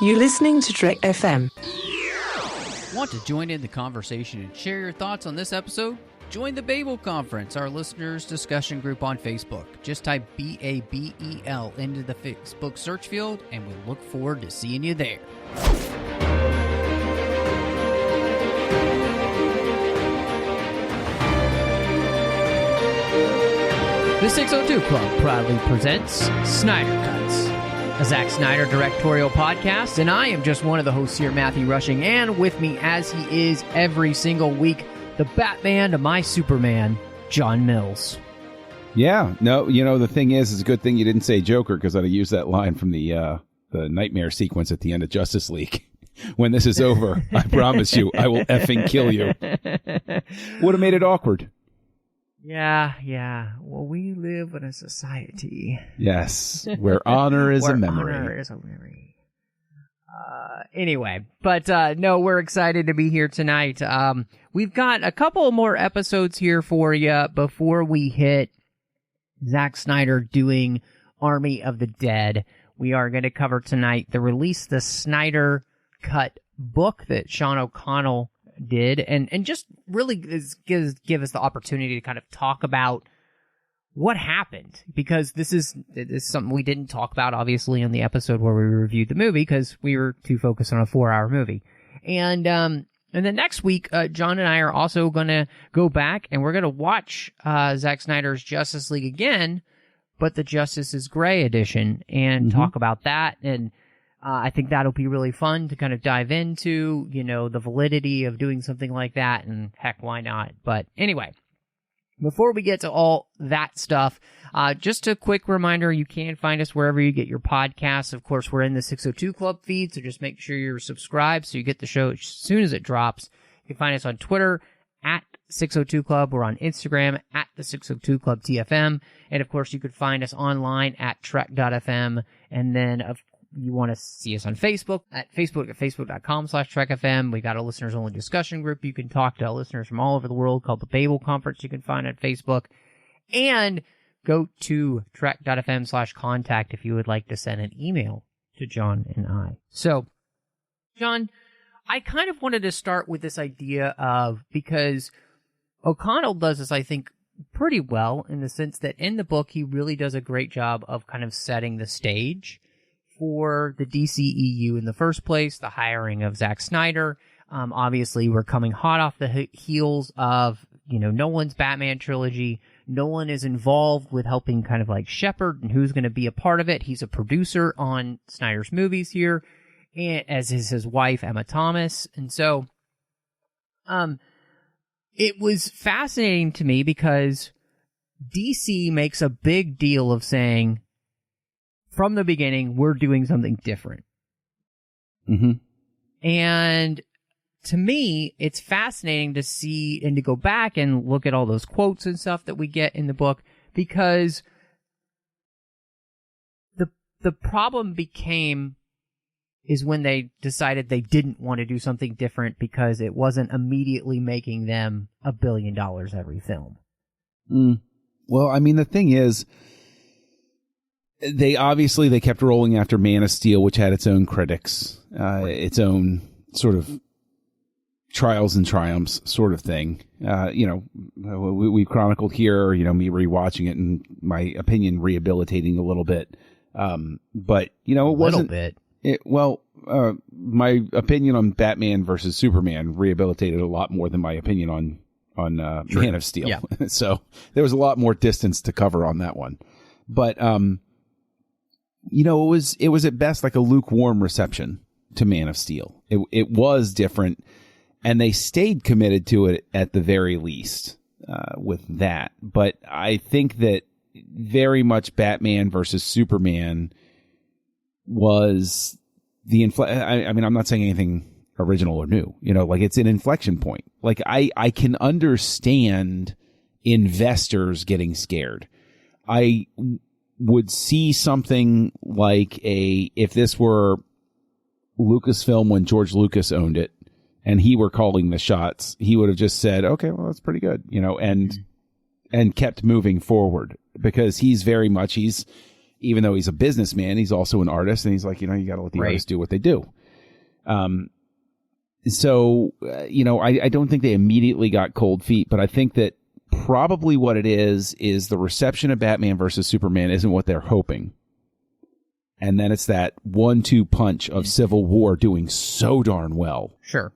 You're listening to Trek FM. Want to join in the conversation and share your thoughts on this episode? Join the Babel Conference, our listeners' discussion group on Facebook. Just type BABEL into the Facebook search field, and we look forward to seeing you there. The 602 Club proudly presents Snyder Cuts, a Zack Snyder Directorial Podcast, and I am just one of the hosts here, Matthew Rushing, and with me, as he is every single week, the Batman to my Superman, John Mills. Yeah, no, you know, the thing is, it's a good thing you didn't say Joker, because I'd have used that line from the nightmare sequence at the end of Justice League. When this is over, I promise you, I will effing kill you. Would have made it awkward. Yeah. Well, we live in a society. Yes, where honor is a memory. Honor is a memory. Anyway, but no, we're excited to be here tonight. We've got a couple more episodes here for you before we hit Zack Snyder doing Army of the Dead. We are going to cover tonight the Snyder Cut book that Sean O'Connell did, and just really give us the opportunity to kind of talk about what happened, because this is something we didn't talk about, obviously, in the episode where we reviewed the movie, because we were too focused on a 4-hour movie. And then next week, John and I are also going to go back, and we're going to watch Zack Snyder's Justice League again, but the Justice is Gray edition, and talk about that. And I think that'll be really fun to kind of dive into, you know, the validity of doing something like that, and heck, why not? But anyway, before we get to all that stuff, just a quick reminder, you can find us wherever you get your podcasts. Of course, we're in the 602 Club feed, so just make sure you're subscribed so you get the show as soon as it drops. You can find us on Twitter at 602 Club. We're on Instagram at the 602 Club TFM. And of course, you could find us online at trek.fm. And then, you want to see us on Facebook at facebook.com/TrekFM. We got a listeners-only discussion group. You can talk to listeners from all over the world called the Babel Conference. You can find at Facebook. And go to trek.fm/contact if you would like to send an email to John and I. So, John, I kind of wanted to start with this idea of, because O'Connell does this, I think, pretty well, in the sense that in the book, he really does a great job of kind of setting the stage for the DCEU in the first place, the hiring of Zack Snyder. Obviously, we're coming hot off the heels of, you know, Nolan's Batman trilogy. Nolan is involved with helping kind of like shepherd and who's going to be a part of it. He's a producer on Snyder's movies here, and as is his wife, Emma Thomas. And so, it was fascinating to me because DC makes a big deal of saying, from the beginning, we're doing something different. And to me, it's fascinating to see and to go back and look at all those quotes and stuff that we get in the book, because the problem is when they decided they didn't want to do something different because it wasn't immediately making them $1 billion every film. Well, I mean, the thing is, they kept rolling after Man of Steel, which had its own critics, its own sort of trials and triumphs sort of thing. You know, we chronicled here, you know, me rewatching it and my opinion rehabilitating a little bit. But, you know, it wasn't... my opinion on Batman versus Superman rehabilitated a lot more than my opinion on Man of Steel. Yeah. So there was a lot more distance to cover on that one. But, you know, it was at best like a lukewarm reception to Man of Steel. It was different, and they stayed committed to it at the very least with that. But I think that very much Batman versus Superman was the I mean, I'm not saying anything original or new, you know, like it's an inflection point. Like I can understand investors getting scared. I would see something like if this were Lucasfilm when George Lucas owned it and he were calling the shots, he would have just said, okay, well, that's pretty good, you know, and kept moving forward, because he's even though he's a businessman, he's also an artist, and he's like, you got to let the artists do what they do. So, I don't think they immediately got cold feet, but I think that probably what it is the reception of Batman versus Superman isn't what they're hoping. And then it's that 1-2 punch of Civil War doing so darn well. Sure.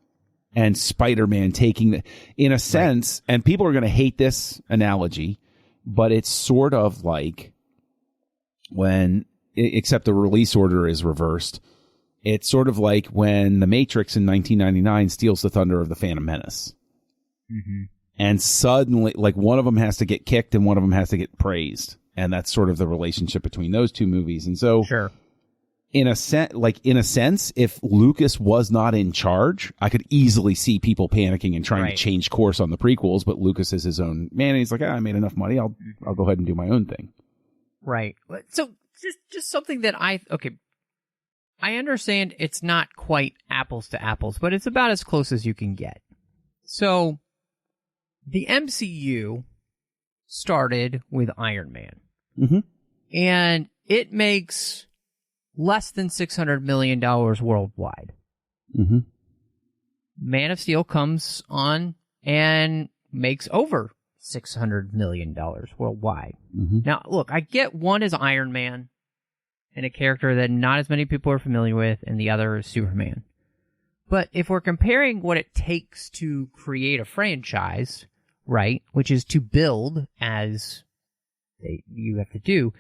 And Spider-Man taking in a sense, and people are going to hate this analogy, but it's sort of like except the release order is reversed. It's sort of like when The Matrix in 1999 steals the thunder of the Phantom Menace. Mm-hmm. And suddenly, like, one of them has to get kicked and one of them has to get praised. And that's sort of the relationship between those two movies. And so, sure. In a sense, if Lucas was not in charge, I could easily see people panicking and trying to change course on the prequels. But Lucas is his own man. And he's like, I made enough money. I'll go ahead and do my own thing. Right. So just something that I understand it's not quite apples to apples, but it's about as close as you can get. So the MCU started with Iron Man. Mm-hmm. And it makes less than $600 million worldwide. Mm-hmm. Man of Steel comes on and makes over $600 million worldwide. Mm-hmm. Now, look, I get one is Iron Man and a character that not as many people are familiar with, and the other is Superman. But if we're comparing what it takes to create a franchise, right, which is to build as you have to do,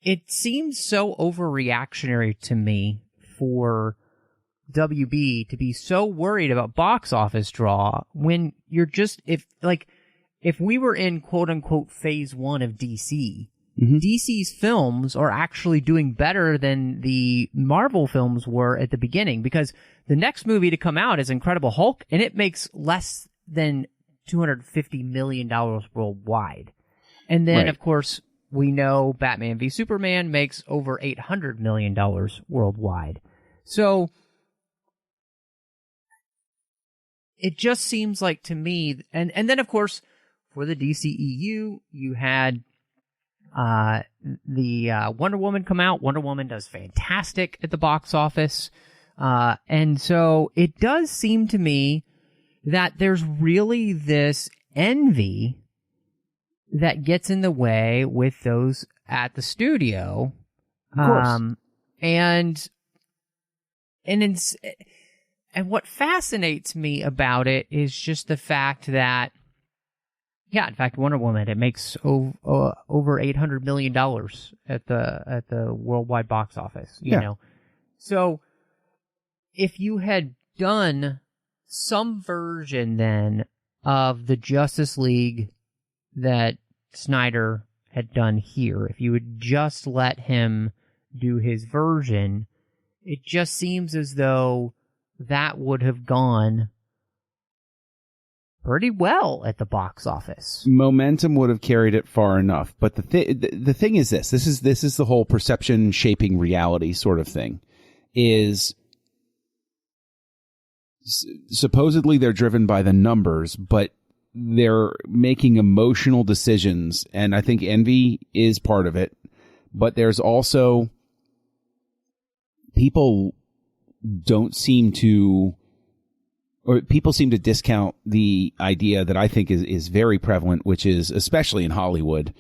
it seems so overreactionary to me for WB to be so worried about box office draw when you're just, if we were in quote unquote phase 1 of DC, mm-hmm. DC's films are actually doing better than the Marvel films were at the beginning, because the next movie to come out is Incredible Hulk, and it makes less than $250 million worldwide. And then, of course, we know Batman v Superman makes over $800 million worldwide. So it just seems like to me, and then, of course, for the DCEU, you had the Wonder Woman come out. Wonder Woman does fantastic at the box office. And so it does seem to me that there's really this envy that gets in the way with those at the studio. Of course. And what fascinates me about it is just the fact that, in fact, Wonder Woman, it makes over $800 million at the worldwide box office, you know. So if you had done some version then of the Justice League that Snyder had done here, if you would just let him do his version, it just seems as though that would have gone pretty well at the box office. Momentum would have carried it far enough. But the thing is this is the whole perception shaping reality sort of thing, is supposedly they're driven by the numbers, but they're making emotional decisions, and I think envy is part of it. But there's also people seem to discount the idea that I think is very prevalent, which is, especially in Hollywood,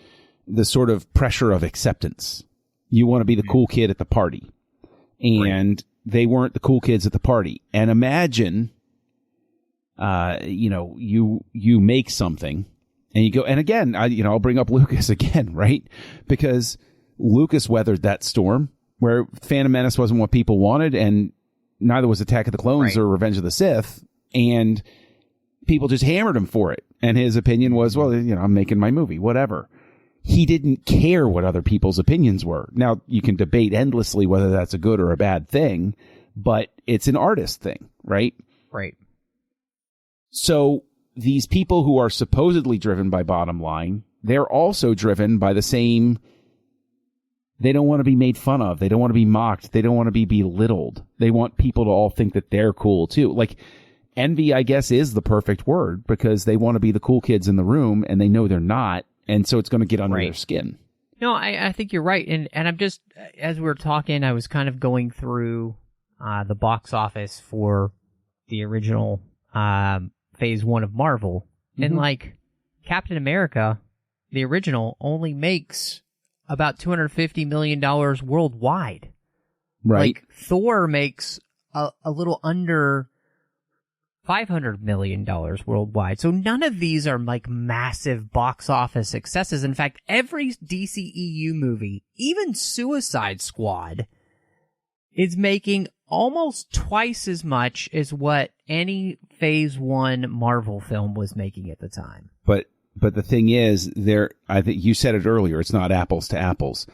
the sort of pressure of acceptance. You want to be the cool kid at the party, and they weren't the cool kids at the party. And imagine, you make something and you go, and again, I'll bring up Lucas again, right? Because Lucas weathered that storm where Phantom Menace wasn't what people wanted, and neither was Attack of the Clones or Revenge of the Sith. And people just hammered him for it. And his opinion was, well, I'm making my movie, whatever. He didn't care what other people's opinions were. Now, you can debate endlessly whether that's a good or a bad thing, but it's an artist thing, right? Right. So these people who are supposedly driven by bottom line, they're also driven by the same. They don't want to be made fun of. They don't want to be mocked. They don't want to be belittled. They want people to all think that they're cool too. Like, envy, I guess, is the perfect word, because they want to be the cool kids in the room and they know they're not. And so it's going to get under their skin. No, I think you're right. And I'm just, as we were talking, I was kind of going through the box office for the original Phase 1 of Marvel. Mm-hmm. And, like, Captain America, the original, only makes about $250 million worldwide. Right. Like, Thor makes a little under $500 million worldwide. So none of these are like massive box office successes. In fact, every DCEU movie, even Suicide Squad, is making almost twice as much as what any Phase 1 Marvel film was making at the time. But the thing is, I think you said it earlier, it's not apples to apples.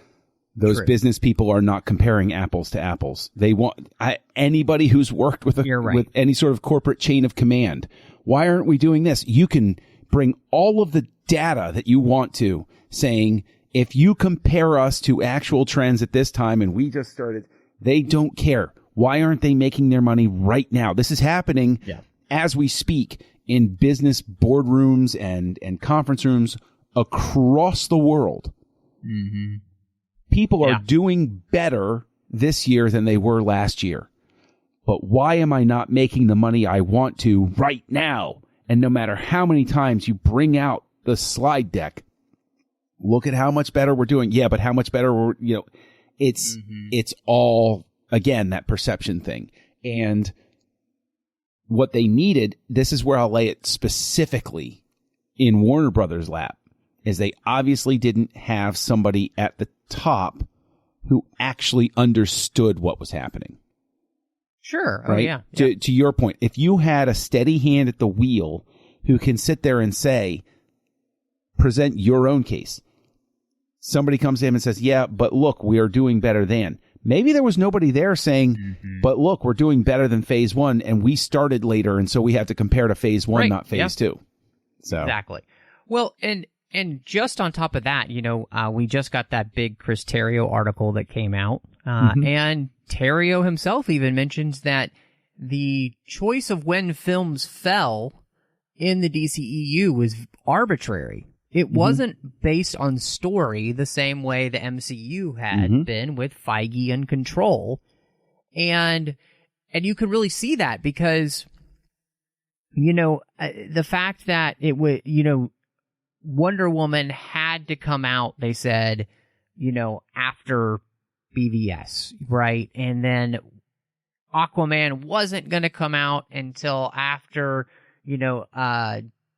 Those True. business people are not comparing apples to apples. They want anybody who's worked with with any sort of corporate chain of command. Why aren't we doing this? You can bring all of the data that you want to, saying if you compare us to actual trends at this time, and we just started, they don't care. Why aren't they making their money right now? This is happening as we speak in business boardrooms and conference rooms across the world. Mm-hmm. People are doing better this year than they were last year. But why am I not making the money I want to right now? And no matter how many times you bring out the slide deck, look at how much better we're doing. Yeah, but how much better it's all, again, that perception thing. And what they needed, this is where I'll lay it specifically in Warner Brothers' lap, is they obviously didn't have somebody at the top who actually understood what was happening. Sure. Right? Oh, yeah. To your point, if you had a steady hand at the wheel who can sit there and say, present your own case. Somebody comes in and says, yeah, but look, we are doing better than. Maybe there was nobody there saying, but look, we're doing better than Phase 1, and we started later, and so we have to compare to Phase 1, not Phase 2. So exactly. Well, and just on top of that, we just got that big Chris Terrio article that came out, and Terrio himself even mentions that the choice of when films fell in the DCEU was arbitrary. It wasn't based on story the same way the MCU had been with Feige and Control. And you can really see that because, the fact that it would, Wonder Woman had to come out, they said, after BVS, right? And then Aquaman wasn't going to come out until after,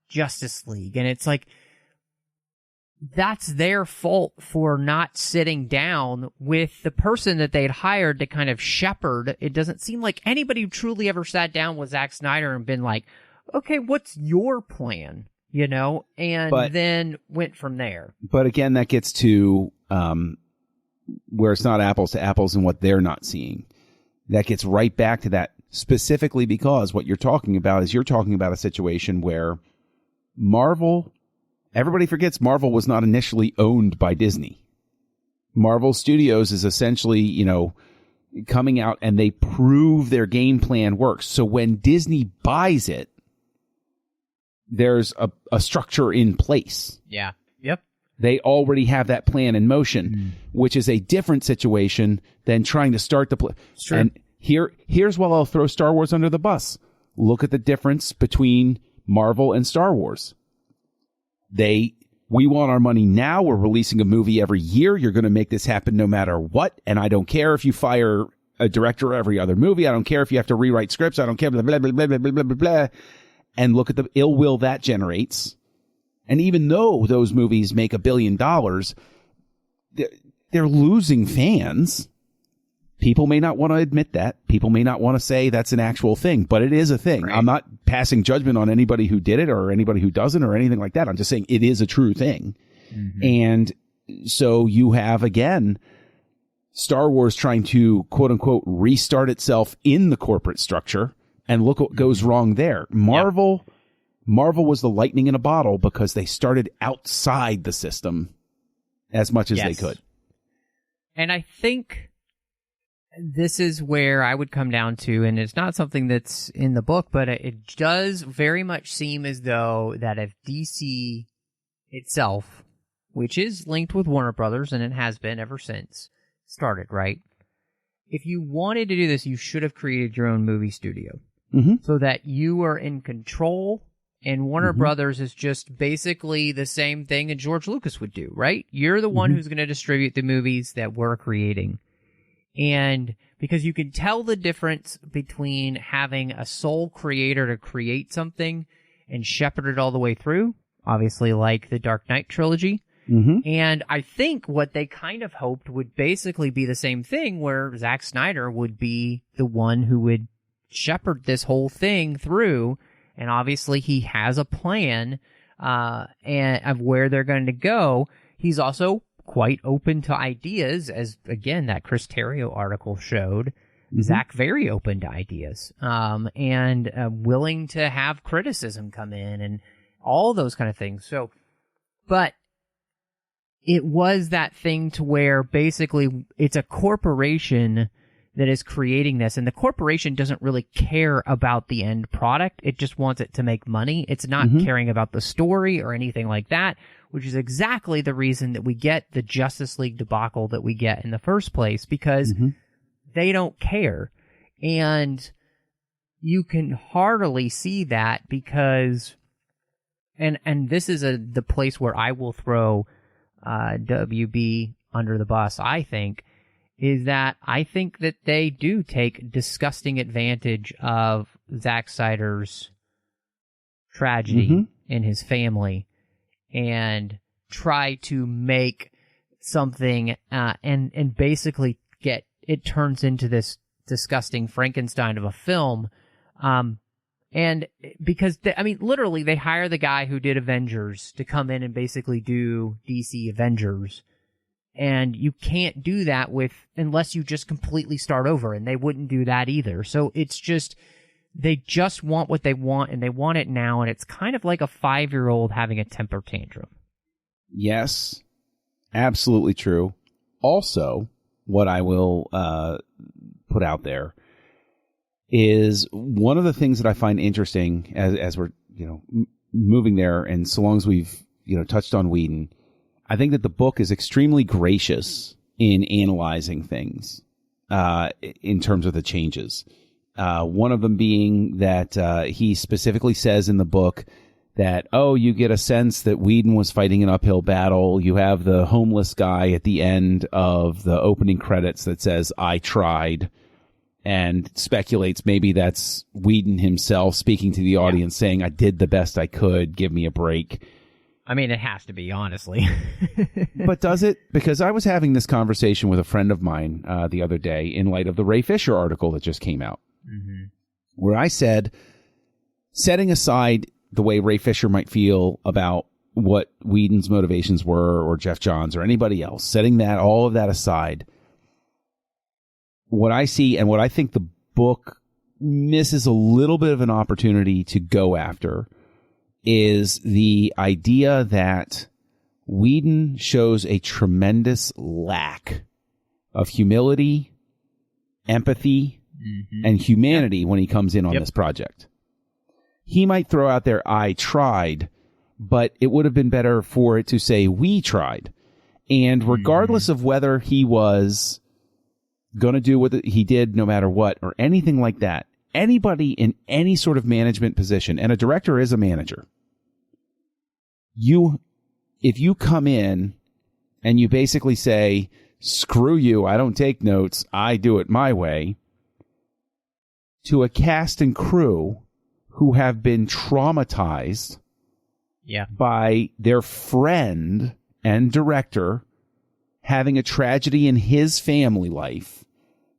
Justice League. And it's like, that's their fault for not sitting down with the person that they'd hired to kind of shepherd. It doesn't seem like anybody truly ever sat down with Zack Snyder and been like, okay, what's your plan? Then went from there. But again, that gets to where it's not apples to apples and what they're not seeing. That gets right back to that, specifically because what you're talking about is you're talking about a situation where Marvel, everybody forgets Marvel was not initially owned by Disney. Marvel Studios is essentially, coming out and they prove their game plan works. So when Disney buys it, there's a structure in place. Yeah. Yep. They already have that plan in motion, which is a different situation than trying to start the plan. Sure. And here's why I'll throw Star Wars under the bus. Look at the difference between Marvel and Star Wars. We want our money now. We're releasing a movie every year. You're going to make this happen no matter what. And I don't care if you fire a director every other movie. I don't care if you have to rewrite scripts. I don't care, blah, blah, blah, blah, blah, blah, blah, blah. And look at the ill will that generates. And even though those movies make $1 billion, they're losing fans. People may not want to admit that. People may not want to say that's an actual thing, but it is a thing. Right. I'm not passing judgment on anybody who did it or anybody who doesn't or anything like that. I'm just saying it is a true thing. And so you have, again, Star Wars trying to, quote unquote, restart itself in the corporate structure. And look what goes wrong there. Marvel was the lightning in a bottle because they started outside the system as much as they could. And I think this is where I would come down to, and it's not something that's in the book, but it does very much seem as though that if DC itself which is linked with Warner Brothers, and it has been ever since started, right? If you wanted to do this, you should have created your own movie studio so that you are in control, and Warner Brothers is just basically the same thing that George Lucas would do, right? You're the one who's going to distribute the movies that we're creating. And because you can tell the difference between having a sole creator to create something and shepherd it all the way through, obviously like the Dark Knight trilogy. And I think what they kind of hoped would basically be the same thing, where Zack Snyder would be the one who would shepherd this whole thing through. And obviously he has a plan and of where they're going to go. He's also quite open to ideas, as again that Chris Terrio article showed. Zach very open to ideas, and willing to have criticism come in and all those kind of things. So, but it was that thing to where basically it's a corporation that is creating this, and the corporation doesn't really care about the end product. It just wants it to make money. It's not caring about the story or anything like that, which is exactly the reason that we get the Justice League debacle that we get in the first place, because they don't care. And you can heartily see that because, and this is the place where I will throw WB under the bus, I think, is that I think that they do take disgusting advantage of Zack Snyder's tragedy in his family and try to make something and basically get it turns into this disgusting Frankenstein of a film. And because, literally they hire the guy who did Avengers to come in and basically do DC Avengers. And you can't do that unless you just completely start over, and they wouldn't do that either. So it's just, they just want what they want, and they want it now, and it's kind of like a 5-year-old having a temper tantrum. Yes, absolutely true. Also, what I will put out there is one of the things that I find interesting as we're moving there, and so long as we've touched on Whedon, I think that the book is extremely gracious in analyzing things in terms of the changes. One of them being that he specifically says in the book that, you get a sense that Whedon was fighting an uphill battle. You have the homeless guy at the end of the opening credits that says, "I tried," and speculates maybe that's Whedon himself speaking to the audience saying, "I did the best I could, give me a break." It has to be, honestly. But does it? Because I was having this conversation with a friend of mine the other day in light of the Ray Fisher article that just came out, where I said, setting aside the way Ray Fisher might feel about what Whedon's motivations were, or Jeff Johns or anybody else, setting all of that aside, what I see and what I think the book misses a little bit of an opportunity to go after is the idea that Whedon shows a tremendous lack of humility, empathy, and humanity when he comes in on this project. He might throw out there, "I tried," but it would have been better for it to say, "We tried." And regardless of whether he was going to do what he did no matter what, or anything like that, anybody in any sort of management position, and a director is a manager, if you come in and you basically say, "Screw you, I don't take notes, I do it my way," to a cast and crew who have been traumatized by their friend and director having a tragedy in his family life,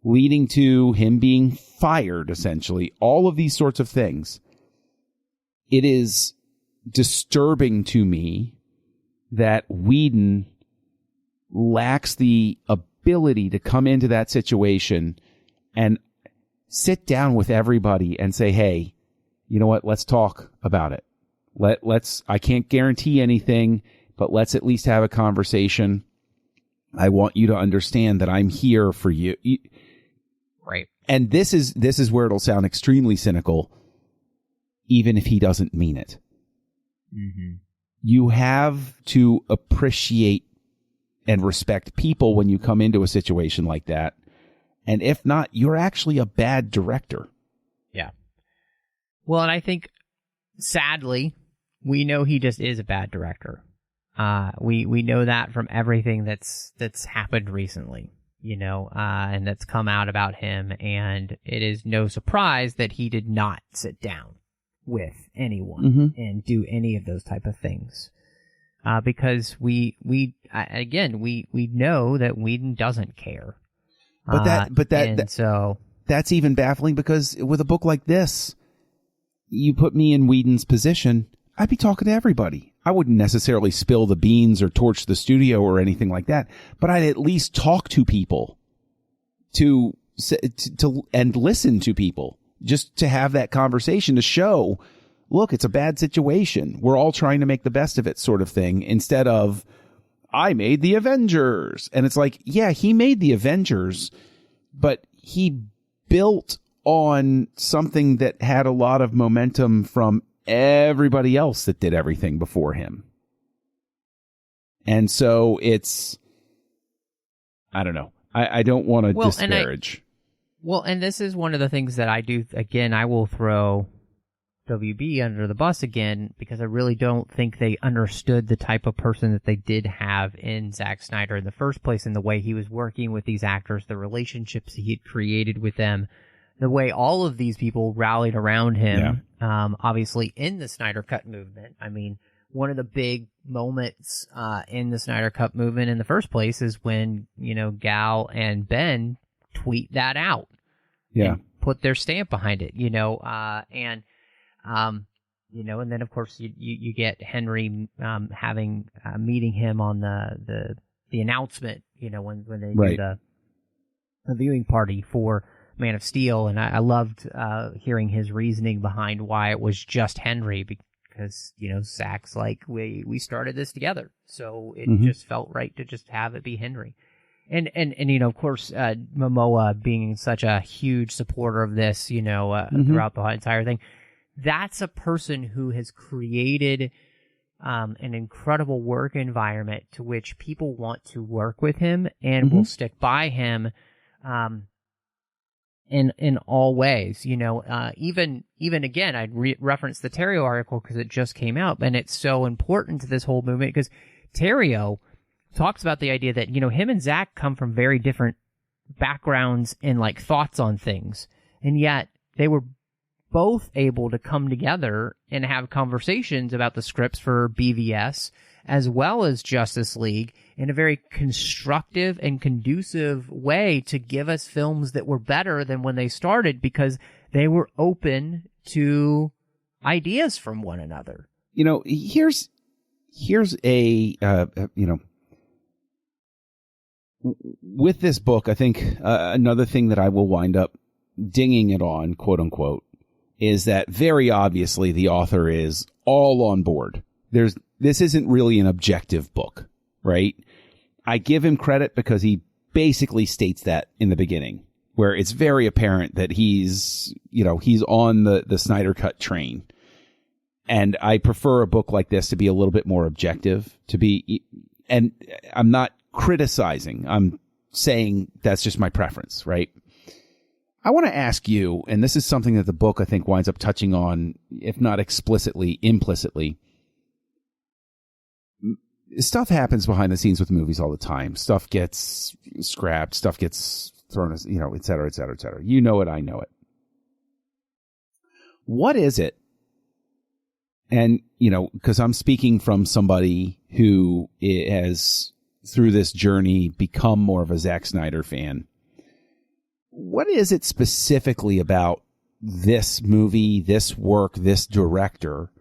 leading to him being fired, essentially, all of these sorts of things. It is disturbing to me that Whedon lacks the ability to come into that situation and sit down with everybody and say, "Hey, you know what? Let's talk about it. I can't guarantee anything, but let's at least have a conversation. I want you to understand that I'm here for you." Right. And this is where it'll sound extremely cynical, even if he doesn't mean it. you have to appreciate and respect people when you come into a situation like that. And if not, you're actually a bad director. Yeah. Well, and I think, sadly, we know he just is a bad director. We know that from everything that's happened recently, and that's come out about him. And it is no surprise that he did not sit down with anyone and do any of those type of things. Because we know that Whedon doesn't care. So that's even baffling, because with a book like this, you put me in Whedon's position, I'd be talking to everybody. I wouldn't necessarily spill the beans or torch the studio or anything like that, but I'd at least talk to people to and listen to people, just to have that conversation, to show, look, it's a bad situation. We're all trying to make the best of it, sort of thing, instead of, I made the Avengers. And it's like, yeah, he made the Avengers, but he built on something that had a lot of momentum from everybody else that did everything before him. And so it's, I don't know. I don't want to disparage. And this is one of the things that I do. Again, I will throw WB under the bus again, because I really don't think they understood the type of person that they did have in Zack Snyder in the first place, and the way he was working with these actors, the relationships he had created with them, the way all of these people rallied around him, obviously in the Snyder Cut movement. I mean, one of the big moments in the Snyder Cut movement in the first place is when, Gal and Ben tweet that out. Yeah. And put their stamp behind it, and then of course you get Henry meeting him on the announcement, when they right. did the viewing party for Man of Steel, and I loved hearing his reasoning behind why it was just Henry, because Zack's like, we started this together, so it just felt right to just have it be Henry. And of course, Momoa being such a huge supporter of this, throughout the entire thing. That's a person who has created an incredible work environment to which people want to work with him and will stick by him in all ways. Even again, I'd reference the Terrio article because it just came out, and it's so important to this whole movement, because Terrio talks about the idea that, him and Zack come from very different backgrounds and thoughts on things, and yet they were both able to come together and have conversations about the scripts for BVS as well as Justice League in a very constructive and conducive way to give us films that were better than when they started, because they were open to ideas from one another. Here's a, with this book, I think another thing that I will wind up dinging it on, quote unquote, is that very obviously the author is all on board. This isn't really an objective book, right? I give him credit because he basically states that in the beginning, where it's very apparent that he's on the Snyder Cut train. And I prefer a book like this to be a little bit more objective, and I'm not criticizing. I'm saying that's just my preference, right? I want to ask you, and this is something that the book I think winds up touching on, if not explicitly, implicitly. Stuff happens behind the scenes with movies all the time. Stuff gets scrapped. Stuff gets thrown, et cetera, et cetera, et cetera. You know it. I know it. What is it? And, because I'm speaking from somebody who has, through this journey, become more of a Zack Snyder fan. What is it specifically about this movie, this work, this director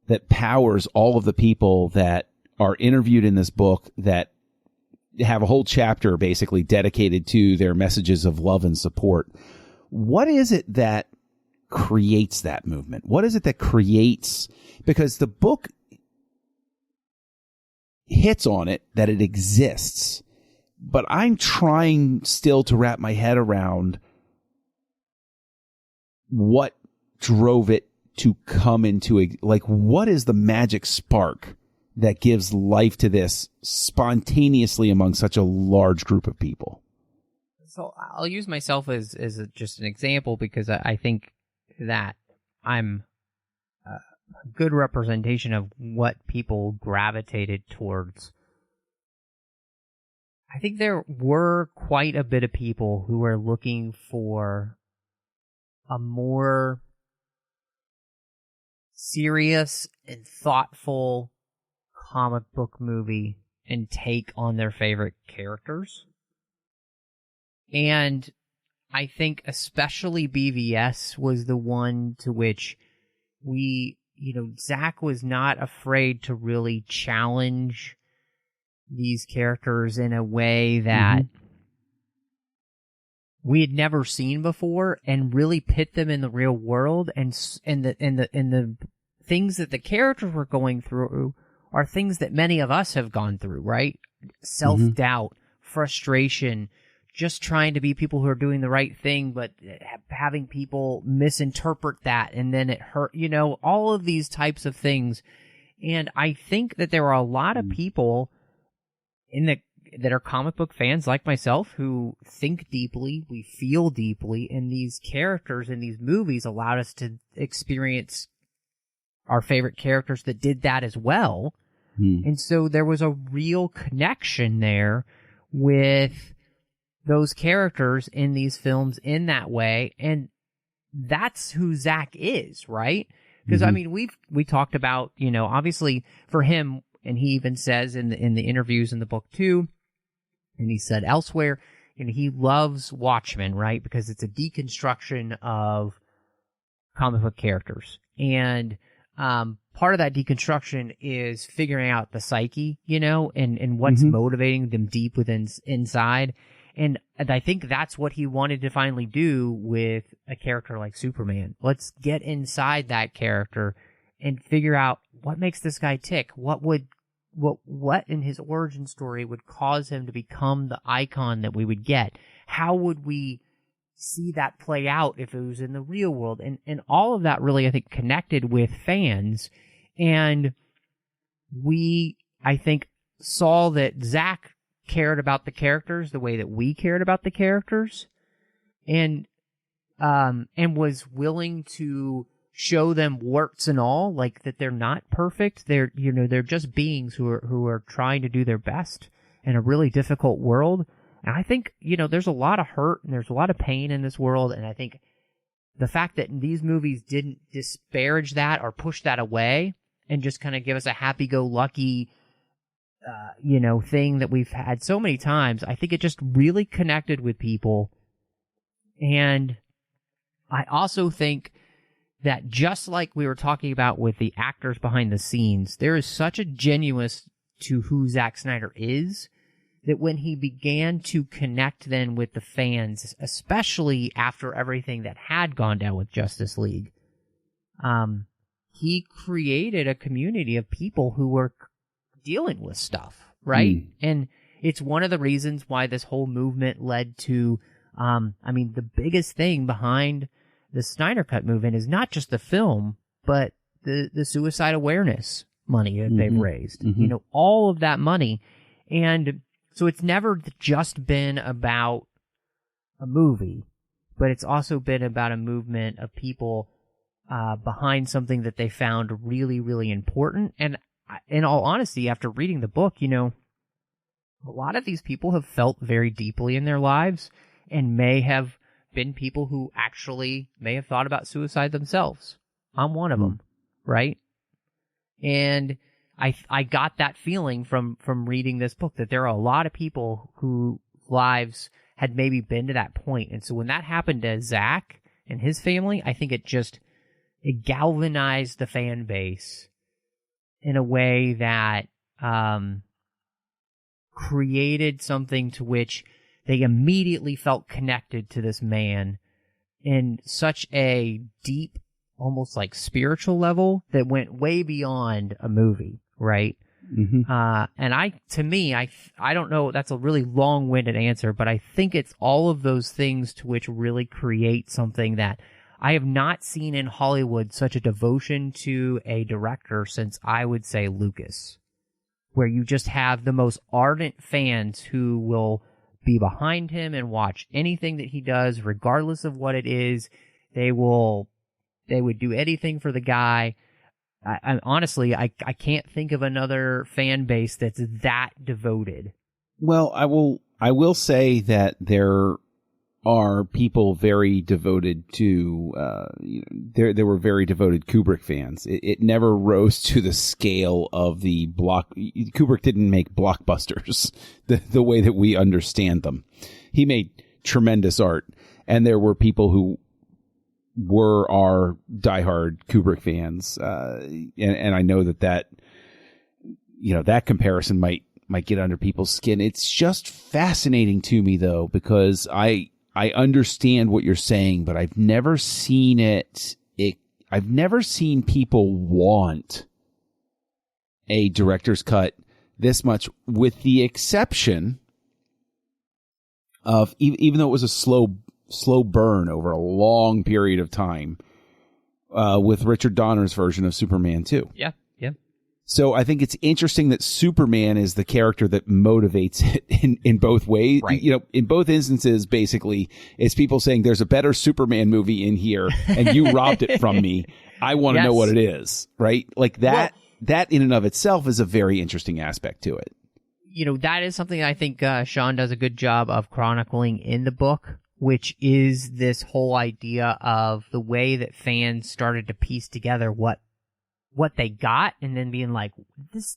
that powers all of the people that are interviewed in this book, that have a whole chapter basically dedicated to their messages of love and support? What is it that creates that movement? What is it that creates, because the book hits on it that it exists, but I'm trying still to wrap my head around what drove it to come into what is the magic spark that gives life to this spontaneously among such a large group of people. So I'll use myself as just an example because I think that I'm a good representation of what people gravitated towards. I think there were quite a bit of people who were looking for a more serious and thoughtful comic book movie and take on their favorite characters. And I think especially BVS was the one to which Zack was not afraid to really challenge these characters in a way that we had never seen before, and really pit them in the real world, and the things that the characters were going through are things that many of us have gone through, right? Self-doubt, frustration, just trying to be people who are doing the right thing, but having people misinterpret that, and then it hurt, all of these types of things. And I think that there are a lot of people that are comic book fans like myself who think deeply, we feel deeply, and these characters in these movies allowed us to experience our favorite characters that did that as well. And so there was a real connection there with those characters in these films in that way, and that's who Zack is, right? Because I mean, we talked about, obviously for him, and he even says in the interviews in the book too, and he said elsewhere, he loves Watchmen, right? Because it's a deconstruction of comic book characters, and part of that deconstruction is figuring out the psyche, and what's motivating them deep within inside. And I think that's what he wanted to finally do with a character like Superman. Let's get inside that character and figure out what makes this guy tick. What in his origin story would cause him to become the icon that we would get? How would we see that play out if it was in the real world? And all of that really, I think, connected with fans. And we, I think, saw that Zack cared about the characters the way that we cared about the characters, and was willing to show them warts and all, like that they're not perfect. They're just beings who are trying to do their best in a really difficult world. And I think, there's a lot of hurt and there's a lot of pain in this world, and I think the fact that these movies didn't disparage that or push that away and just kind of give us a happy-go-lucky thing that we've had so many times, I think it just really connected with people. And I also think that just like we were talking about with the actors behind the scenes, there is such a genuineness to who Zack Snyder is, that when he began to connect then with the fans, especially after everything that had gone down with Justice League, he created a community of people who were dealing with stuff, right? And it's one of the reasons why this whole movement led to, the biggest thing behind the Snyder Cut movement is not just the film, but the suicide awareness money that they've raised. All of that money. And so it's never just been about a movie, but it's also been about a movement of people behind something that they found really, really important. And in all honesty, after reading the book, a lot of these people have felt very deeply in their lives and may have been people who actually may have thought about suicide themselves. I'm one of them, right? And I got that feeling from reading this book, that there are a lot of people whose lives had maybe been to that point. And so when that happened to Zack and his family, I think it galvanized the fan base in a way that created something to which they immediately felt connected to this man in such a deep, almost like spiritual level that went way beyond a movie, right? And I don't know, that's a really long-winded answer, but I think it's all of those things to which really create something that I have not seen in Hollywood, such a devotion to a director since, I would say, Lucas. where you just have the most ardent fans who will be behind him and watch anything that he does, regardless of what it is. They would do anything for the guy. Honestly, I can't think of another fan base that's that devoted. Well, I will say that there are people very devoted to, there were very devoted Kubrick fans. It never rose to the scale of the Kubrick didn't make blockbusters the way that we understand them. He made tremendous art, and there were people who were our diehard Kubrick fans. And I know that comparison might get under people's skin. It's just fascinating to me, though, because I understand what you're saying, but I've never seen I've never seen people want a director's cut this much, with the exception of, even though it was a slow burn over a long period of time, with Richard Donner's version of Superman 2. Yeah. So I think it's interesting that Superman is the character that motivates it in both ways. Right. In both instances, basically, it's people saying there's a better Superman movie in here and you robbed it from me. I want to know what it is, right? Like that, that in and of itself is a very interesting aspect to it. That is something I think Sean does a good job of chronicling in the book, which is this whole idea of the way that fans started to piece together what they got, and then being like, this,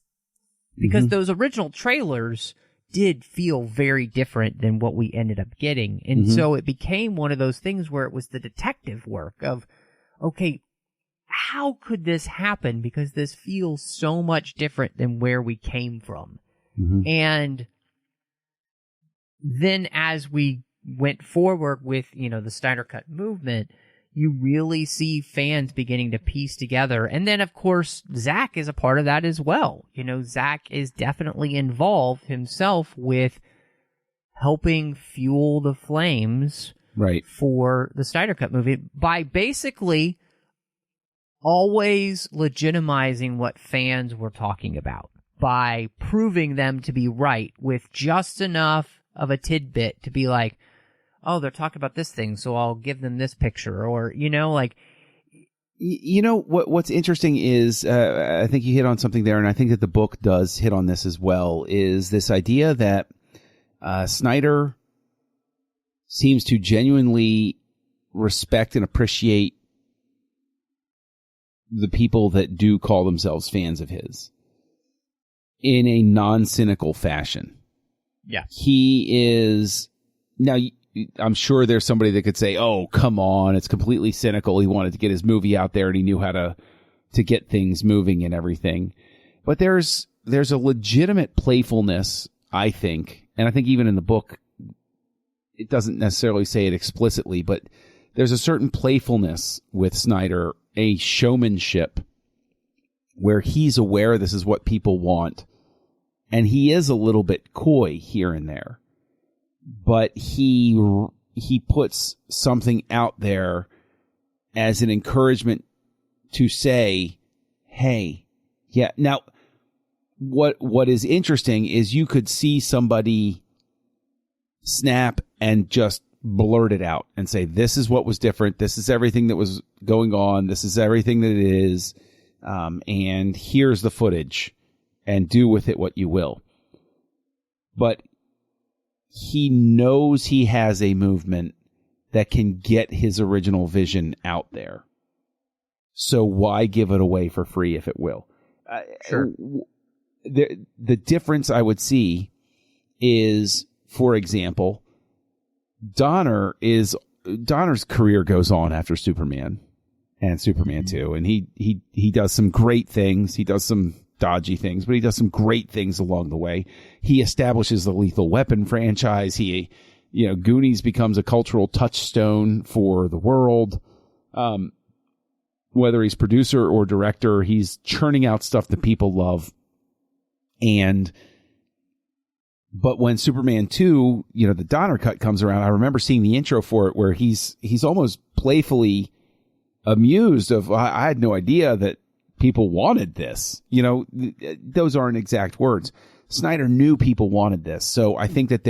because those original trailers did feel very different than what we ended up getting. And so it became one of those things where it was the detective work of, okay, how could this happen? Because this feels so much different than where we came from. And then as we went forward with, the Snyder Cut movement, you really see fans beginning to piece together. And then, of course, Zack is a part of that as well. Zack is definitely involved himself with helping fuel the flames for the Snyder Cut movie by basically always legitimizing what fans were talking about, by proving them to be right with just enough of a tidbit to be like, oh, they're talking about this thing, so I'll give them this picture, or, what's interesting is, I think you hit on something there, and I think that the book does hit on this as well, is this idea that Snyder seems to genuinely respect and appreciate the people that do call themselves fans of his in a non-cynical fashion. Yeah. He is... Now, I'm sure there's somebody that could say, oh, come on, it's completely cynical. He wanted to get his movie out there and he knew how to get things moving and everything. But there's a legitimate playfulness, I think, and I think even in the book, it doesn't necessarily say it explicitly, but there's a certain playfulness with Snyder, a showmanship, where he's aware this is what people want, and he is a little bit coy here and there. But he puts something out there as an encouragement to say, hey, yeah. Now, what is interesting is you could see somebody snap and just blurt it out and say, this is what was different. This is everything that was going on. This is everything that it is. And here's the footage, and do with it what you will. But he knows he has a movement that can get his original vision out there. So why give it away for free if it will? Sure. The difference I would see is, for example, Donner's career goes on after Superman and Superman 2, and he does some great things. He does some dodgy things, but he does some great things along the way. He establishes the Lethal Weapon franchise. Goonies becomes a cultural touchstone for the world. Whether he's producer or director, he's churning out stuff that people love. But when Superman 2, the Donner cut comes around, I remember seeing the intro for it where he's almost playfully amused of, I had no idea that people wanted this. You know, those aren't exact words. Snyder knew people wanted this. So I think that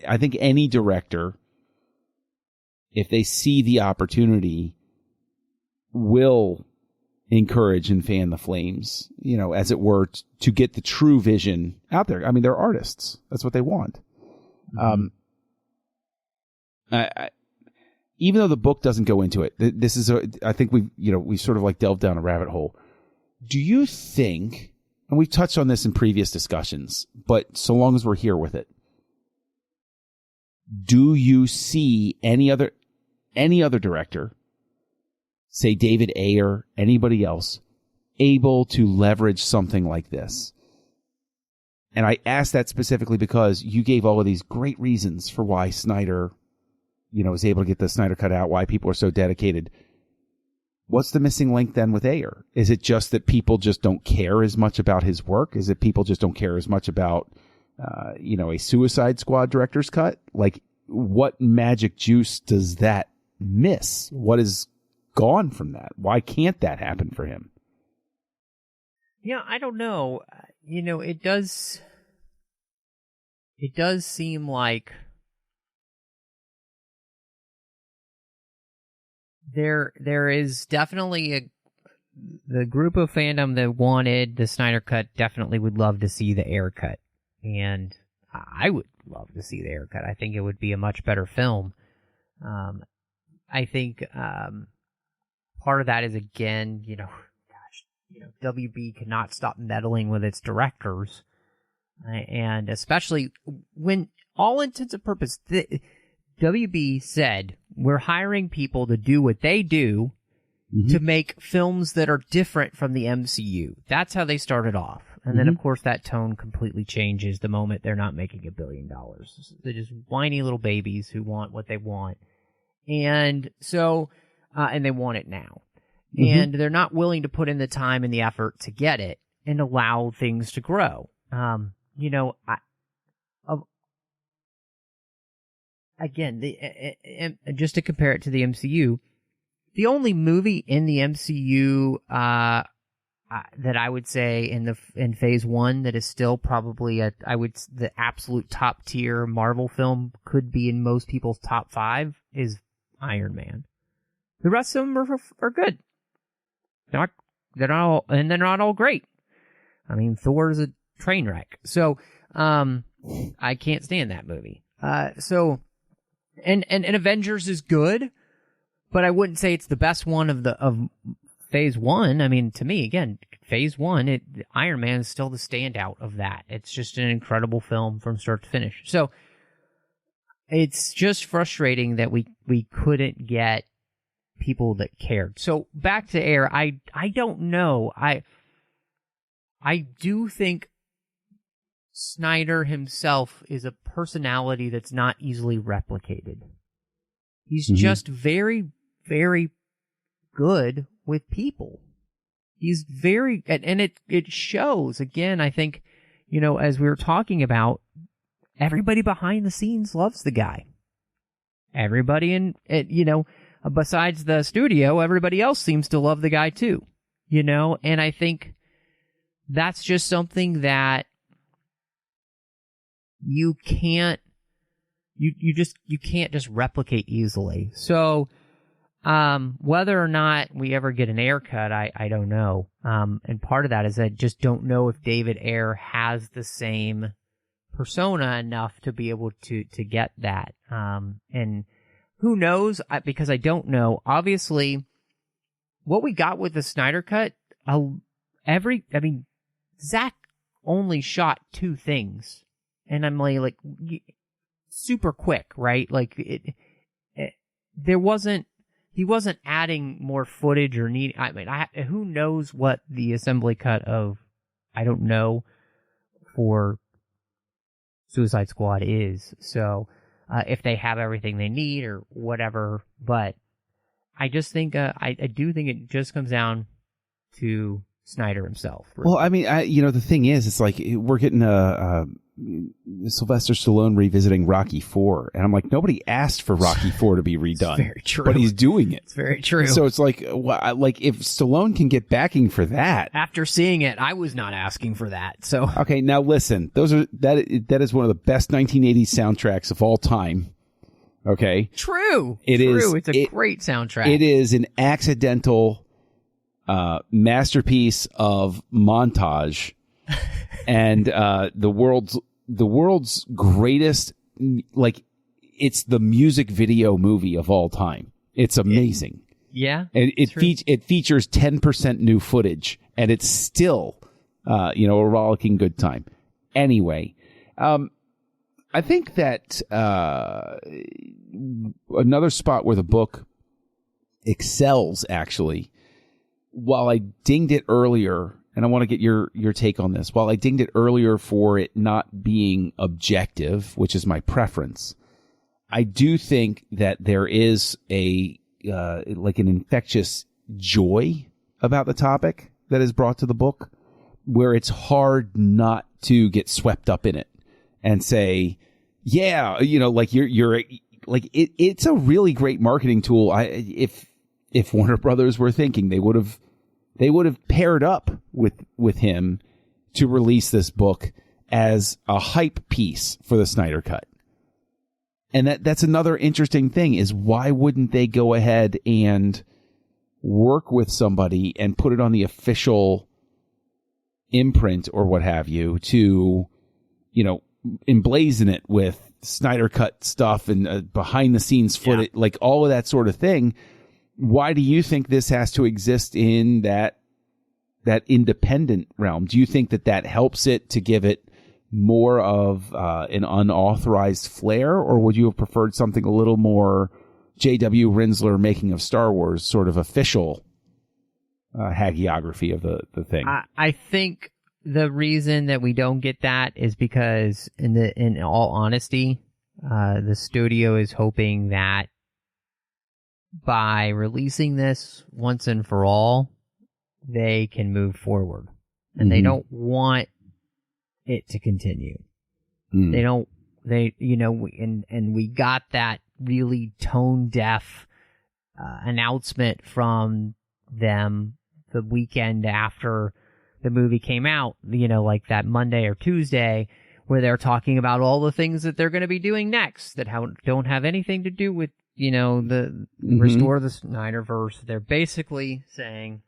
I think any director, if they see the opportunity, will encourage and fan the flames, you know, as it were, to get the true vision out there. I mean, they're artists. That's what they want. Mm-hmm. Even though the book doesn't go into it, this is I think we sort of like delved down a rabbit hole. Do you think, and we've touched on this in previous discussions, but so long as we're here with it, do you see any other director, say David Ayer, anybody else, able to leverage something like this? And I ask that specifically because you gave all of these great reasons for why Snyder, you know, was able to get the Snyder Cut out, why people are so dedicated. What's the missing link then with Ayer? Is it just that people just don't care as much about his work? Is it people just don't care as much about, a Suicide Squad director's cut? Like, what magic juice does that miss? What is gone from that? Why can't that happen for him? Yeah, I don't know. It does seem like there is definitely the group of fandom that wanted the Snyder Cut definitely would love to see the Ayer cut. And I would love to see the Ayer cut. I think it would be a much better film. I think part of that is, again, WB cannot stop meddling with its directors. And especially when, all intents and purposes, WB said, we're hiring people to do what they do to make films that are different from the MCU. That's how they started off. And then, of course, that tone completely changes the moment they're not making $1 billion. They're just whiny little babies who want what they want. And so, and they want it now. And they're not willing to put in the time and the effort to get it and allow things to grow. Just to compare it to the MCU, the only movie in the MCU that I would say in Phase 1 that is still probably the absolute top tier Marvel film, could be in most people's top 5, is Iron Man. The rest of them are good. They're not all great. I mean, Thor is a train wreck. So, I can't stand that movie. And Avengers is good, but I wouldn't say it's the best one of Phase 1. I mean, to me, again, Phase 1, Iron Man is still the standout of that. It's just an incredible film from start to finish. So, it's just frustrating that we couldn't get people that cared. So, back to Ayer, I don't know. I do think Snyder himself is a personality that's not easily replicated. He's just very, very good with people. He's very, and it shows. Again, I think, as we were talking about, everybody behind the scenes loves the guy. Everybody besides the studio, everybody else seems to love the guy too. And I think that's just something that you can't just replicate easily. So, whether or not we ever get an Ayer cut, I don't know. And part of that is I just don't know if David Ayer has the same persona enough to be able to get that. And who knows? Because I don't know. Obviously, what we got with the Snyder Cut, Zack only shot 2 things. And I'm like super quick, right? Like he wasn't adding more footage or who knows what the assembly cut of, I don't know, for Suicide Squad is. So, if they have everything they need or whatever, but I just think, I do think it just comes down to Snyder himself. Well, I mean, the thing is, it's like we're getting Sylvester Stallone revisiting Rocky IV. And I'm like, nobody asked for Rocky IV to be redone. Very true. But he's doing it. It's very true. So it's like, if Stallone can get backing for that. After seeing it, I was not asking for that. So okay, now listen, that is one of the best 1980s soundtracks of all time. Okay, true. It is. It's a great soundtrack. It is an accidental masterpiece of montage, and the world's greatest. Like, it's the music video movie of all time. It's amazing. It features 10% new footage, and it's still, a rollicking good time. Anyway, I think that another spot where the book excels, actually, while I dinged it earlier, and I want to get your take on this, while I dinged it earlier for it not being objective, which is my preference, I do think that there is an infectious joy about the topic that is brought to the book, where it's hard not to get swept up in it and say, yeah, it's a really great marketing tool. If Warner Brothers were thinking, they would have paired up with him to release this book as a hype piece for the Snyder Cut. And that's another interesting thing, is why wouldn't they go ahead and work with somebody and put it on the official imprint or what have you to, emblazon it with Snyder Cut stuff and behind the scenes footage, like all of that sort of thing. Why do you think this has to exist in that independent realm? Do you think that helps it to give it more of an unauthorized flair, or would you have preferred something a little more J.W. Rinsler Making of Star Wars sort of official hagiography of the thing? I think the reason that we don't get that is because, in all honesty, the studio is hoping that by releasing this once and for all, they can move forward, and they don't want it to continue. And we got that really tone deaf announcement from them the weekend after the movie came out, like that Monday or Tuesday, where they're talking about all the things that they're going to be doing next that don't have anything to do with, the restore the Snyderverse. They're basically saying,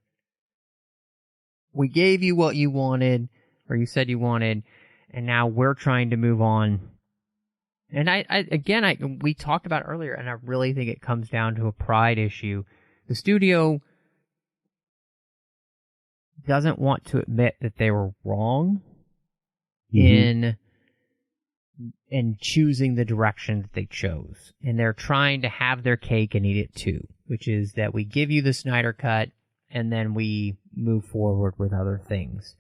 we gave you what you wanted, or you said you wanted, and now we're trying to move on. And we talked about it earlier, and I really think it comes down to a pride issue. The studio doesn't want to admit that they were wrong in choosing the direction that they chose. And they're trying to have their cake and eat it too, which is that we give you the Snyder Cut and then we move forward with other things.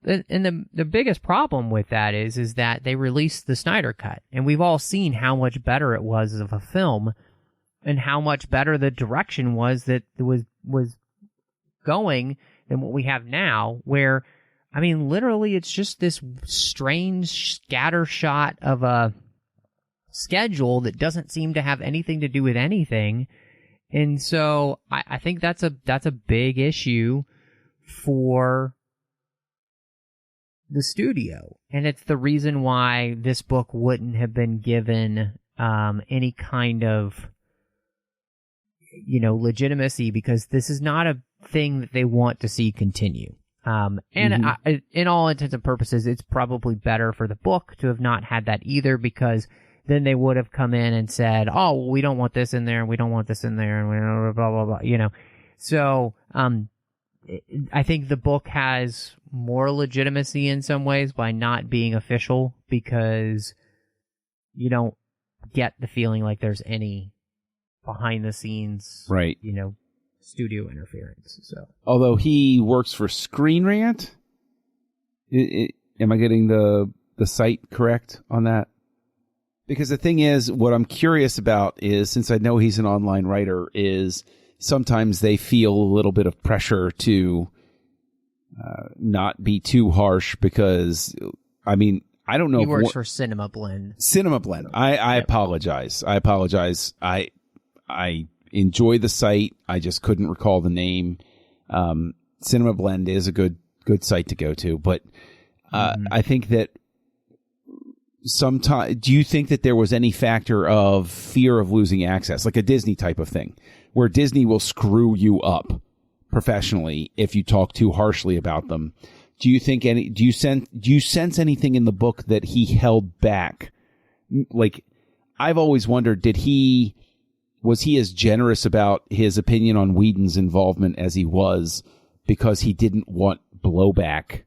And the biggest problem with that is that they released the Snyder Cut, and we've all seen how much better it was of a film and how much better the direction was that was going than what we have now, where, literally it's just this strange scatter shot of a schedule that doesn't seem to have anything to do with anything. And so I think that's a big issue for the studio. And it's the reason why this book wouldn't have been given any kind of, legitimacy, because this is not a thing that they want to see continue. In all intents and purposes, it's probably better for the book to have not had that either, because then they would have come in and said, oh, well, we don't want this in there, and we don't want this in there, and we blah, blah, blah, So, I think the book has more legitimacy in some ways by not being official, because you don't get the feeling like there's any behind the scenes, right? Studio interference. So, although he works for Screen Rant, am I getting the site correct on that? Because the thing is, what I'm curious about is, since I know he's an online writer, is sometimes they feel a little bit of pressure to not be too harsh, because, I don't know. He if works for Cinema Blend. Cinema Blend. I apologize. I enjoy the site. I just couldn't recall the name. Cinema Blend is a good site to go to, but I think that sometimes, do you think that there was any factor of fear of losing access, like a Disney type of thing, where Disney will screw you up professionally if you talk too harshly about them? Do you sense anything in the book that he held back? Like, I've always wondered, was he as generous about his opinion on Whedon's involvement as he was because he didn't want blowback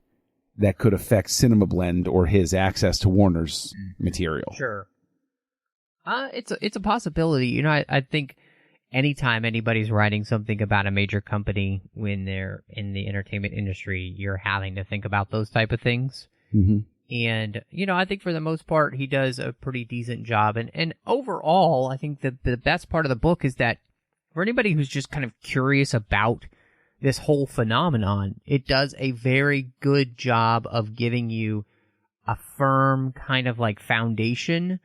that could affect Cinema Blend or his access to Warner's material? Sure. It's a possibility. You know, I think anytime anybody's writing something about a major company when they're in the entertainment industry, you're having to think about those type of things. Mm-hmm. And, you know, I think for the most part, he does a pretty decent job. And overall, I think the best part of the book is that for anybody who's just kind of curious about this whole phenomenon, it does a very good job of giving you a firm kind of like foundation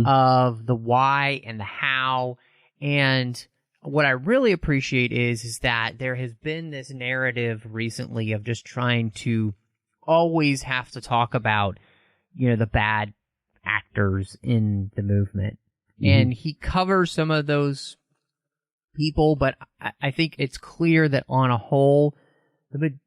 of the why and the how. And what I really appreciate is that there has been this narrative recently of just trying to always have to talk about, you know, the bad actors in the movement. And he covers some of those people, but I think it's clear that on a whole,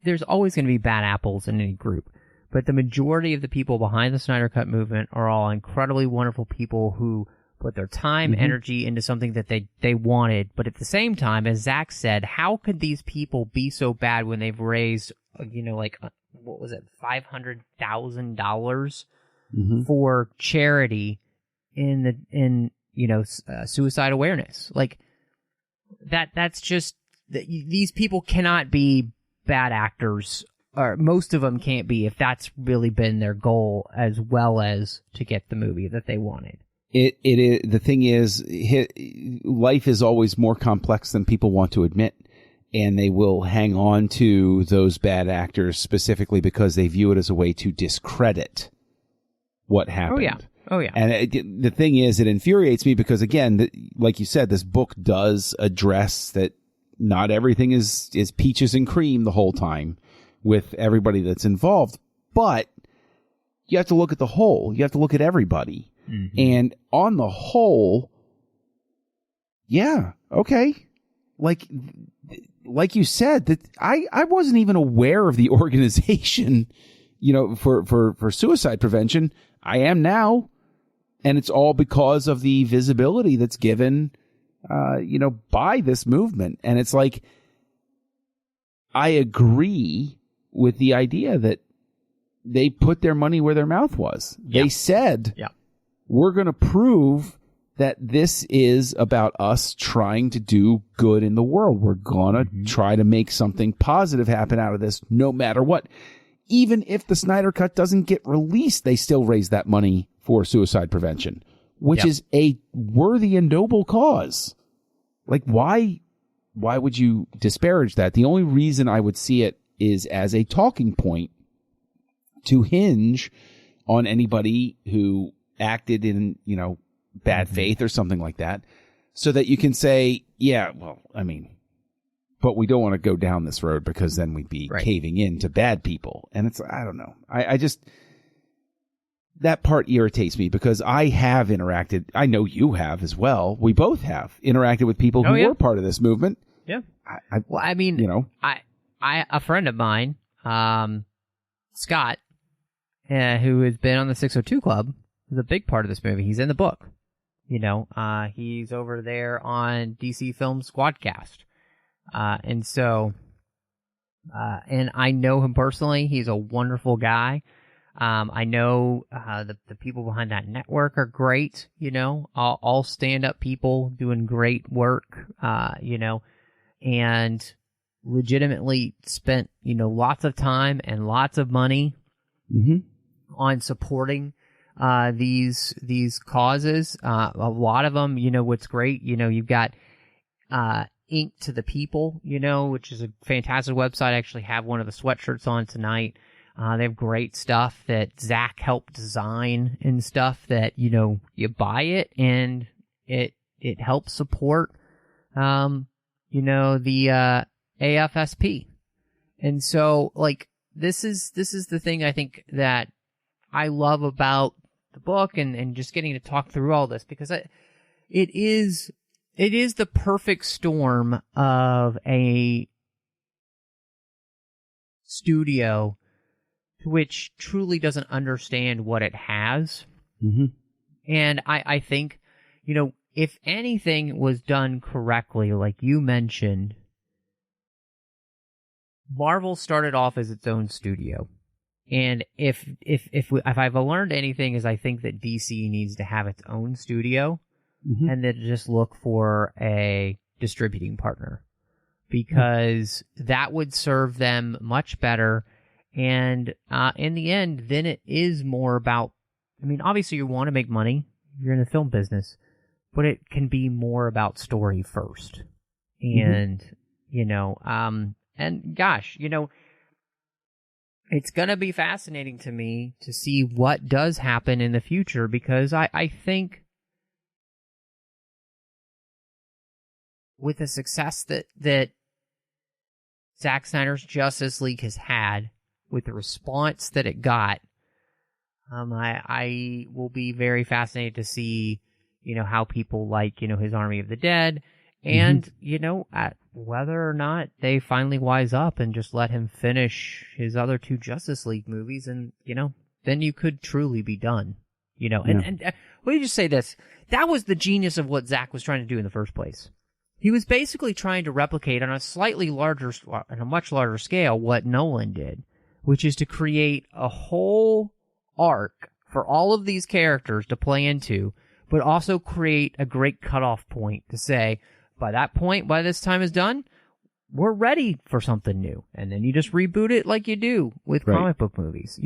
there's always going to be bad apples in any group. But the majority of the people behind the Snyder Cut movement are all incredibly wonderful people who put their time, energy into something that they wanted. But at the same time, as Zack said, how could these people be so bad when they've raised, you know, like, what was it, $500,000 for charity in suicide awareness? Like, that's just, these people cannot be bad actors, or most of them can't be, if that's really been their goal, as well as to get the movie that they wanted. It is, the thing is, life is always more complex than people want to admit, and they will hang on to those bad actors specifically because they view it as a way to discredit what happened. Oh yeah. And the thing is, it infuriates me because, again, like you said, this book does address that not everything is peaches and cream the whole time with everybody that's involved, but you have to look at the whole. You have to look at everybody. And on the whole, yeah, okay. Like you said, that I wasn't even aware of the organization, you know, for suicide prevention. I am now, and it's all because of the visibility that's given, by this movement. And it's like, I agree with the idea that they put their money where their mouth was. Yeah. They said, we're going to prove that this is about us trying to do good in the world. We're going to try to make something positive happen out of this, no matter what. Even if the Snyder Cut doesn't get released, they still raise that money for suicide prevention, which is a worthy and noble cause. Like, why would you disparage that? The only reason I would see it is as a talking point to hinge on anybody who acted in, bad faith or something like that, so that you can say, yeah, well, I mean, but we don't want to go down this road because then we'd be caving in to bad people. And it's, I don't know. I just, that part irritates me because I have interacted. I know you have as well. We both have interacted with people who were part of this movement. Yeah. A friend of mine, Scott, who has been on the 602 Club, is a big part of this movie. He's in the book. He's over there on DC Film Squadcast. And I know him personally. He's a wonderful guy. I know the people behind that network are great, all stand-up people doing great work, and legitimately spent, lots of time and lots of money on supporting these causes. A lot of them, what's great, you've got Ink to the People, which is a fantastic website. I actually have one of the sweatshirts on tonight. They have great stuff that Zack helped design and stuff that, you buy it and it helps support, the AFSP. And so, like, this is the thing I think that I love about the book and just getting to talk through all this, because it is the perfect storm of a studio which truly doesn't understand what it has. Mm-hmm. And I think, if anything was done correctly, like you mentioned, Marvel started off as its own studio. And if I've learned anything, is I think that DC needs to have its own studio, mm-hmm. and then just look for a distributing partner, because that would serve them much better. And in the end, then it is more about, obviously you want to make money, you're in the film business, but it can be more about story first. And, and gosh, it's going to be fascinating to me to see what does happen in the future, because I think with the success that Zack Snyder's Justice League has had, with the response that it got, I will be very fascinated to see, how people like, his Army of the Dead, and, at whether or not they finally wise up and just let him finish his other 2 Justice League movies, and, then you could truly be done, And let me just say this. That was the genius of what Zack was trying to do in the first place. He was basically trying to replicate on a much larger scale what Nolan did, which is to create a whole arc for all of these characters to play into, but also create a great cutoff point to say, by that point, by this time is done, we're ready for something new. And then you just reboot it like you do with comic book movies,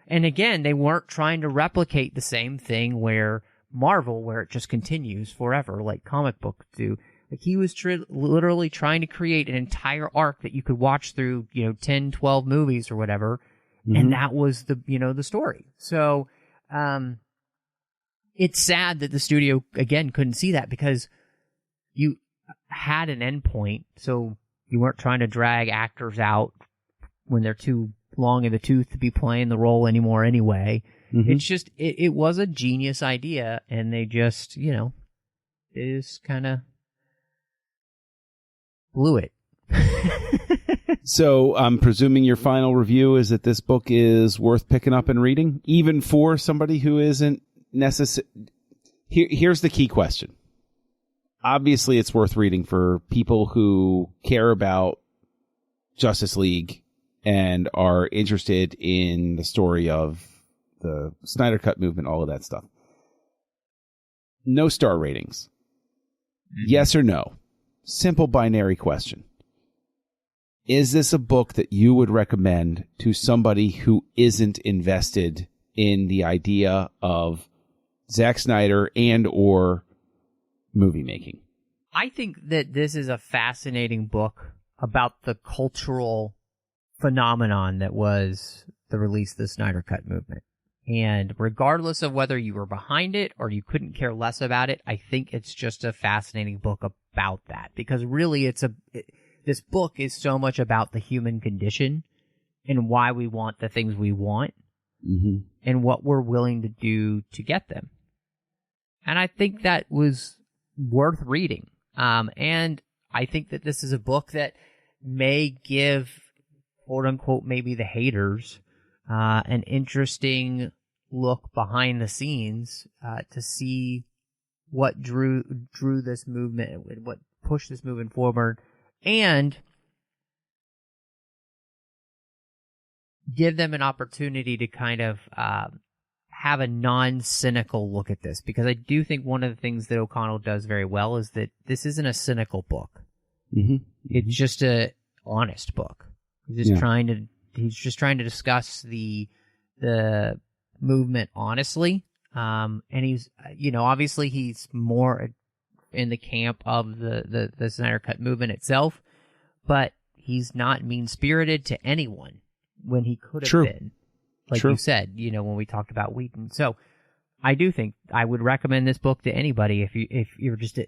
And again, they weren't trying to replicate the same thing where Marvel, where it just continues forever, like comic books do. Like, he was literally trying to create an entire arc that you could watch through, 10, 12 movies or whatever. Mm-hmm. And that was the story. So, it's sad that the studio, again, couldn't see that, because you had an endpoint. So you weren't trying to drag actors out when they're too long in the tooth to be playing the role anymore anyway. Mm-hmm. It's just, it was a genius idea, and they just, is kind of blew it. So I'm presuming your final review is that this book is worth picking up and reading, even for somebody who isn't necessary. Here's the key question. Obviously, it's worth reading for people who care about Justice League and are interested in the story of the Snyder Cut movement, all of that stuff. No star ratings. Mm-hmm. Yes or no? Simple binary question. Is this a book that you would recommend to somebody who isn't invested in the idea of Zack Snyder and or movie making? I think that this is a fascinating book about the cultural phenomenon that was the release of the Snyder Cut movement. And regardless of whether you were behind it or you couldn't care less about it, I think it's just a fascinating book about that. Because really, this book is so much about the human condition and why we want the things we want, mm-hmm. and what we're willing to do to get them. And I think that was worth reading. And I think that this is a book that may give, quote unquote, maybe the haters, an interesting look behind the scenes, to see what drew this movement, what pushed this movement forward, and give them an opportunity to kind of have a non-cynical look at this. Because I do think one of the things that O'Connell does very well is that this isn't a cynical book. Mm-hmm. It's just a honest book. He's just trying to discuss the movement honestly. And he's, obviously he's more in the camp of the Snyder Cut movement itself, but he's not mean-spirited to anyone. when he could have True. been. Like True. you said, when we talked about Whedon. So I do think I would recommend this book to anybody if you're just at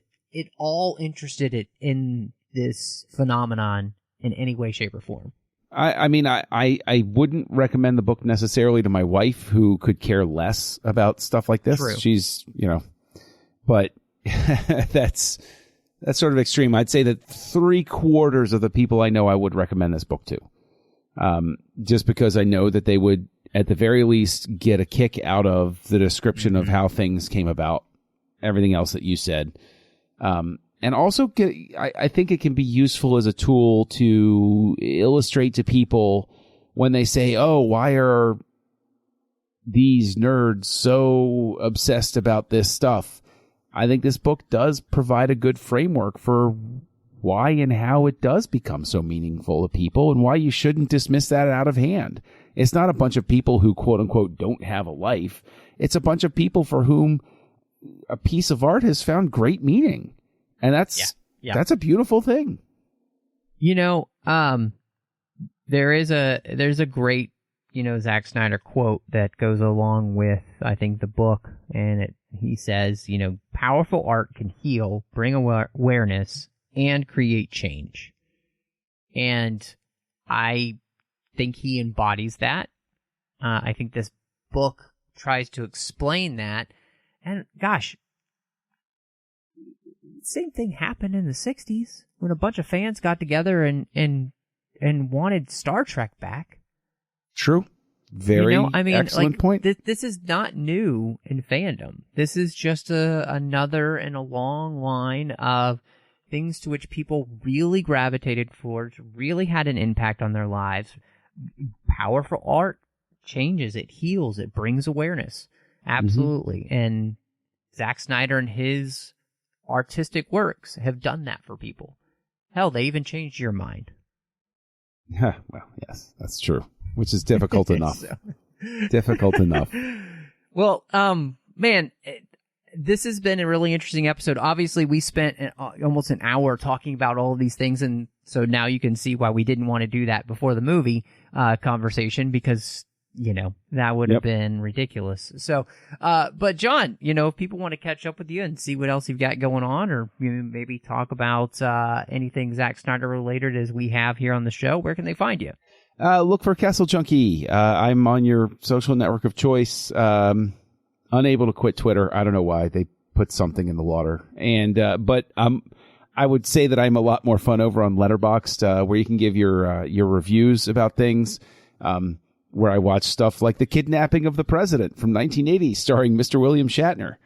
all interested in this phenomenon in any way, shape, or form. I mean, I wouldn't recommend the book necessarily to my wife, who could care less about stuff like this. True. She's, but that's sort of extreme. I'd say that 3/4 of the people I know I would recommend this book to, just because I know that they would, at the very least, get a kick out of the description of how things came about, everything else that you said. And also, I think it can be useful as a tool to illustrate to people when they say, oh, why are these nerds so obsessed about this stuff? I think this book does provide a good framework for why and how it does become so meaningful to people and why you shouldn't dismiss that out of hand. It's not a bunch of people who, quote unquote, don't have a life. It's a bunch of people for whom a piece of art has found great meaning. And that's a beautiful thing. There's a great, Zack Snyder quote that goes along with, I think, the book. And he says, powerful art can heal, bring awareness, and create change. And I think he embodies that. I think this book tries to explain that. And gosh, same thing happened in the 60s when a bunch of fans got together and wanted Star Trek back. True. Very excellent point. This is not new in fandom. This is just another in a long line of things to which people really gravitated towards, really had an impact on their lives. Powerful art changes, it heals, it brings awareness. Absolutely. Mm-hmm. And Zack Snyder and his artistic works have done that for people. Hell, they even changed your mind. Well, yes, that's true. Which is difficult enough. Difficult enough. Well, man, this has been a really interesting episode. Obviously, we spent almost an hour talking about all of these things, and so now you can see why we didn't want to do that before the movie conversation, because that would have been ridiculous. So, but John, if people want to catch up with you and see what else you've got going on, or maybe talk about anything Zack Snyder related as we have here on the show, where can they find you? Look for Castle Junkie. I'm on your social network of choice. Unable to quit Twitter. I don't know why. They put something in the water. And but I would say that I'm a lot more fun over on Letterboxd, where you can give your reviews about things. Where I watch stuff like The Kidnapping of the President from 1980, starring Mr. William Shatner.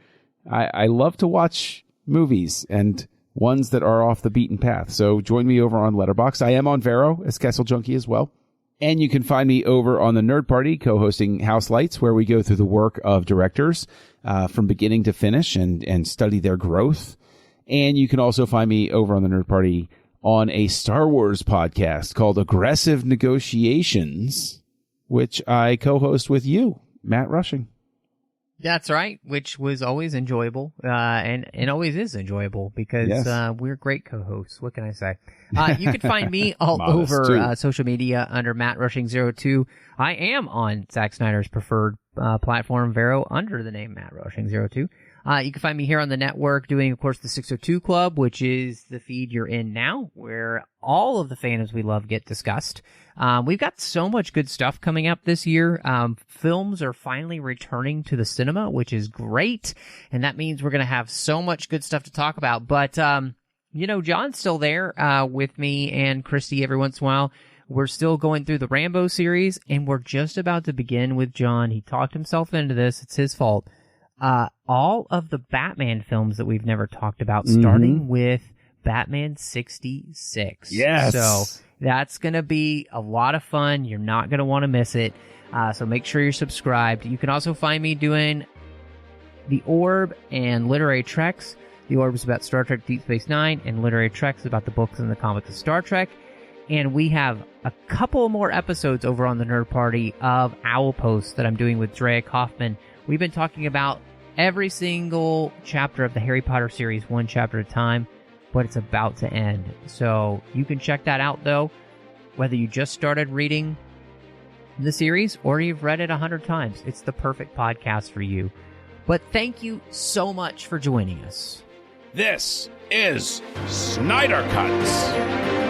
I love to watch movies and ones that are off the beaten path. So join me over on Letterboxd. I am on Vero as Castle Junkie as well. And you can find me over on the Nerd Party, co-hosting House Lights, where we go through the work of directors from beginning to finish and study their growth. And you can also find me over on the Nerd Party on a Star Wars podcast called Aggressive Negotiations, which I co-host with you, Matt Rushing. That's right, which was always enjoyable, and always is enjoyable, because we're great co-hosts. What can I say? You can find me all over social media under Matt Rushing02. I am on Zack Snyder's preferred platform, Vero, under the name Matt Rushing02. You can find me here on the network doing, of course, the 602 Club, which is the feed you're in now, where all of the fandoms we love get discussed. We've got so much good stuff coming up this year. Films are finally returning to the cinema, which is great. And that means we're going to have so much good stuff to talk about. But, John's still there with me and Christy every once in a while. We're still going through the Rambo series, and we're just about to begin with John. He talked himself into this. It's his fault. All of the Batman films that we've never talked about, starting with Batman 66. Yes. So that's going to be a lot of fun. You're not going to want to miss it. So make sure you're subscribed. You can also find me doing The Orb and Literary Treks. The Orb is about Star Trek Deep Space Nine, and Literary Treks is about the books and the comics of Star Trek. And we have a couple more episodes over on the Nerd Party of Owl Post that I'm doing with Drea Kaufman. We've been talking about every single chapter of the Harry Potter series, one chapter at a time, but it's about to end. So you can check that out, though, whether you just started reading the series or you've read it 100 times. It's the perfect podcast for you. But thank you so much for joining us. This is Snyder Cuts.